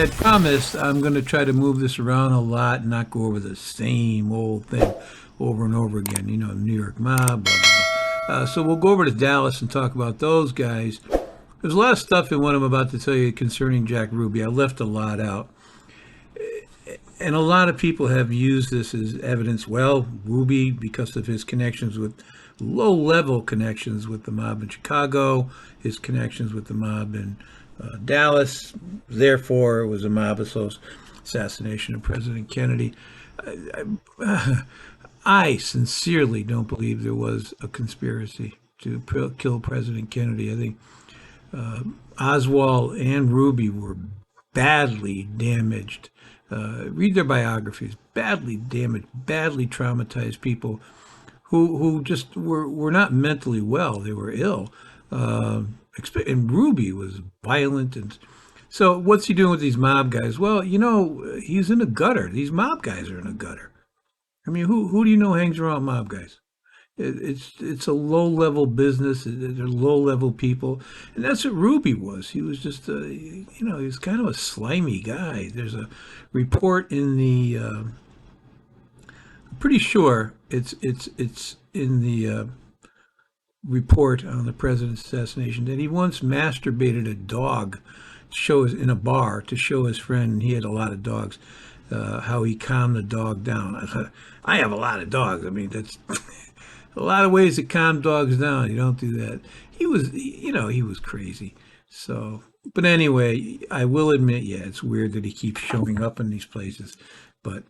I promised, I'm going to try to move this around a lot and not go over the same old thing over and over again. You know, New York mob, blah, blah, blah. So we'll go over to Dallas and talk about those guys. There's a lot of stuff in what I'm about to tell you concerning Jack Ruby. I left a lot out. And a lot of people have used this as evidence. Well, Ruby, because of his connections with low-level connections with the mob in Chicago, his connections with the mob in Dallas, therefore it was a mob assassination of President Kennedy. I sincerely don't believe there was a conspiracy to kill President Kennedy. I think Oswald and Ruby were badly damaged. Read their biographies. Badly damaged, badly traumatized people who just were not mentally well. They were ill. And Ruby was violent. And so what's he doing with these mob guys? Well, you know, he's in a gutter. These mob guys are in a gutter. I mean, who do you know hangs around mob guys? It's a low level business. They're low level people, and that's what Ruby was. He was just he was kind of a slimy guy. There's a report in the I'm pretty sure it's in the report on the president's assassination that he once masturbated a dog to show in a bar to show his friend, and he had a lot of dogs, how he calmed the dog down. I thought, I have a lot of dogs. I mean, that's a lot of ways to calm dogs down. You don't do that. He was crazy. So, but anyway, I will admit, yeah, it's weird that he keeps showing up in these places, but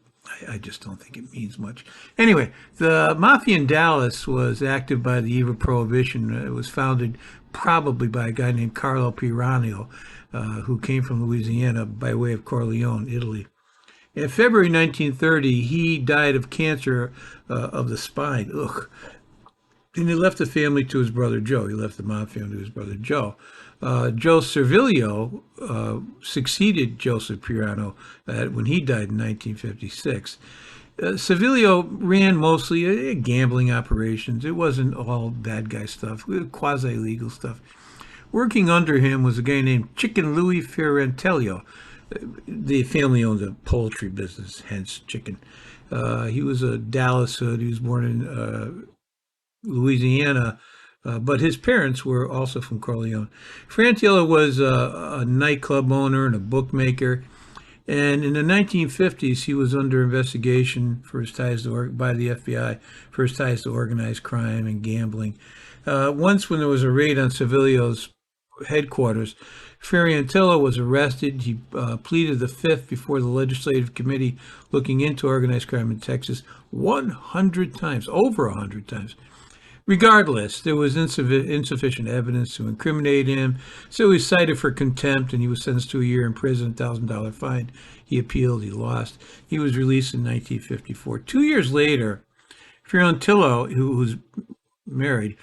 I just don't think it means much. Anyway, the Mafia in Dallas was active by the eve of Prohibition. It was founded probably by a guy named Carlo Piranio, who came from Louisiana by way of Corleone, Italy. In February 1930, he died of cancer of the spine. Ugh. And he left the family to his brother Joe. He left the mob family to his brother Joe. Joe Servilio succeeded Joseph Pirano when he died in 1956. Servilio ran mostly gambling operations. It wasn't all bad guy stuff, quasi-legal stuff. Working under him was a guy named Chicken Louis Fiorentello. The family owned a poultry business, hence chicken. He was a Dallas hood. He was born in Louisiana, but his parents were also from Corleone. Fiorentello was a nightclub owner and a bookmaker. And in the 1950s, he was under investigation for his ties by the FBI for his ties to organized crime and gambling. Once, when there was a raid on Servilio's headquarters, Fiorentello was arrested. He pleaded the fifth before the legislative committee looking into organized crime in Texas 100 times, over 100 times. Regardless, there was insufficient evidence to incriminate him, so he was cited for contempt and he was sentenced to a year in prison, $1,000 fine. He appealed, he lost. He was released in 1954. 2 years later, Fiorentello, who was married,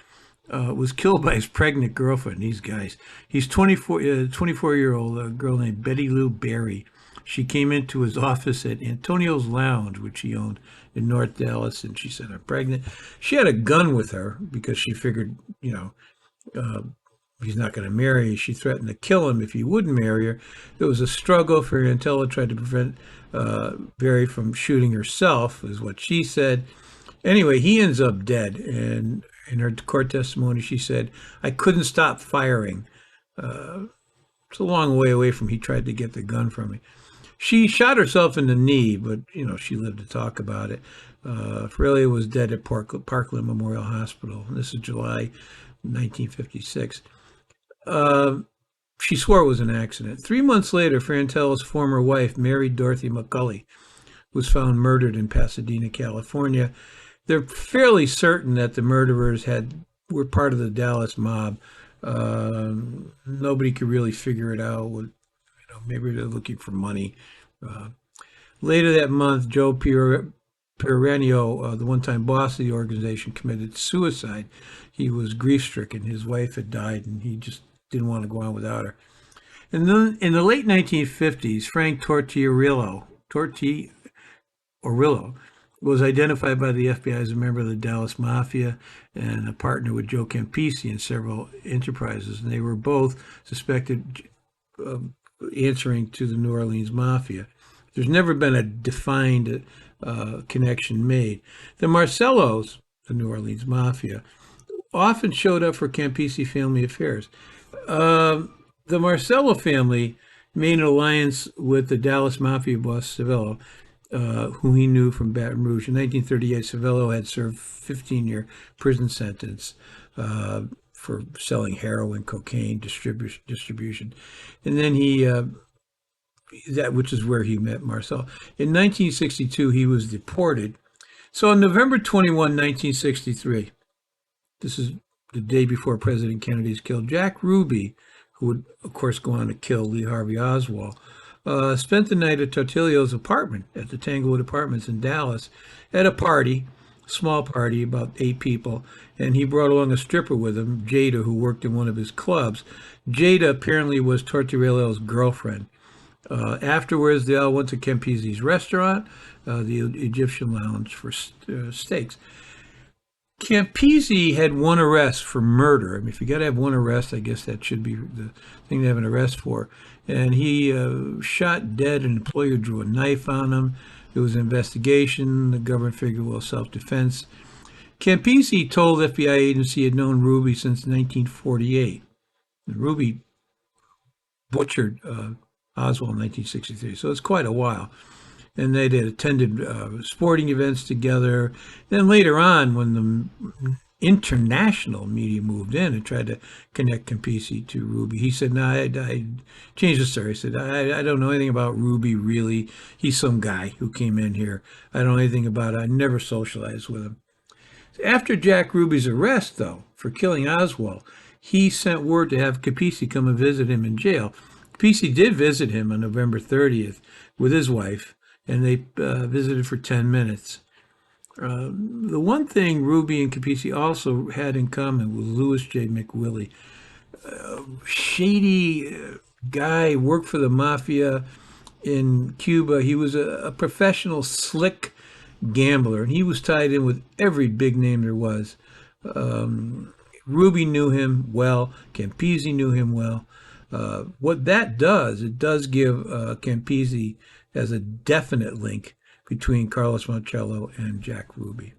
was killed by his pregnant girlfriend. These guys. He's 24-year-old girl named Betty Lou Berry. She came into his office at Antonio's Lounge, which he owned in North Dallas, and she said, I'm pregnant. She had a gun with her because she figured, he's not going to marry her. She threatened to kill him if he wouldn't marry her. There was a struggle. Fiorentello tried to prevent Berry from shooting herself, is what she said. Anyway, he ends up dead, and in her court testimony, she said, I couldn't stop firing. It's a long way away from he tried to get the gun from me. She shot herself in the knee, but, she lived to talk about it. Ferrelia was dead at Parkland Memorial Hospital. This is July 1956. She swore it was an accident. 3 months later, Fiorentello's former wife, Mary Dorothy McCulley, was found murdered in Pasadena, California. They're fairly certain that the murderers were part of the Dallas mob. Nobody could really figure it out. Maybe they're looking for money. Later that month, Joe Piranio, the one-time boss of the organization, committed suicide. He was grief-stricken. His wife had died, and he just didn't want to go on without her. And then in the late 1950s, Frank Tortiorillo was identified by the FBI as a member of the Dallas Mafia and a partner with Joe Campisi in several enterprises. And they were both suspected of answering to the New Orleans Mafia. There's never been a defined connection made. The Marcellos, the New Orleans Mafia, often showed up for Campisi family affairs. The Marcello family made an alliance with the Dallas Mafia boss Savello, who he knew from Baton Rouge. In 1938, Savello had served 15-year prison sentence for selling heroin, cocaine, distribution. And then which is where he met Marcel. In 1962, he was deported. So on November 21, 1963, this is the day before President Kennedy is killed, Jack Ruby, who would, of course, go on to kill Lee Harvey Oswald, spent the night at Tortillo's apartment at the Tanglewood Apartments in Dallas at a party, small party, about 8 people, and he brought along a stripper with him, Jada, who worked in one of his clubs. Jada apparently was Tortorello's girlfriend. Afterwards, they all went to Campisi's restaurant, the Egyptian Lounge, for steaks. Campisi had one arrest for murder. I mean, if you got to have one arrest, I guess that should be the thing to have an arrest for. And he shot dead. An employer drew a knife on him. There was an investigation. The government figured, well, self-defense. Campisi told FBI agents he had known Ruby since 1948. And Ruby butchered Oswald in 1963, so it's quite a while. And they had attended sporting events together. Then later on, when the international media moved in and tried to connect Campisi to Ruby, he said, no, I changed the story. He said, I don't know anything about Ruby, really. He's some guy who came in here. I don't know anything about it. I never socialized with him. After Jack Ruby's arrest, though, for killing Oswald, he sent word to have Campisi come and visit him in jail. Campisi did visit him on November 30th with his wife, and they visited for 10 minutes. The one thing Ruby and Campisi also had in common was Louis J. McWillie. Shady guy, worked for the mafia in Cuba. He was a professional, slick gambler, and he was tied in with every big name there was. Ruby knew him well. Campisi knew him well. What that does, it does give Campisi as a definite link between Carlos Marcello and Jack Ruby.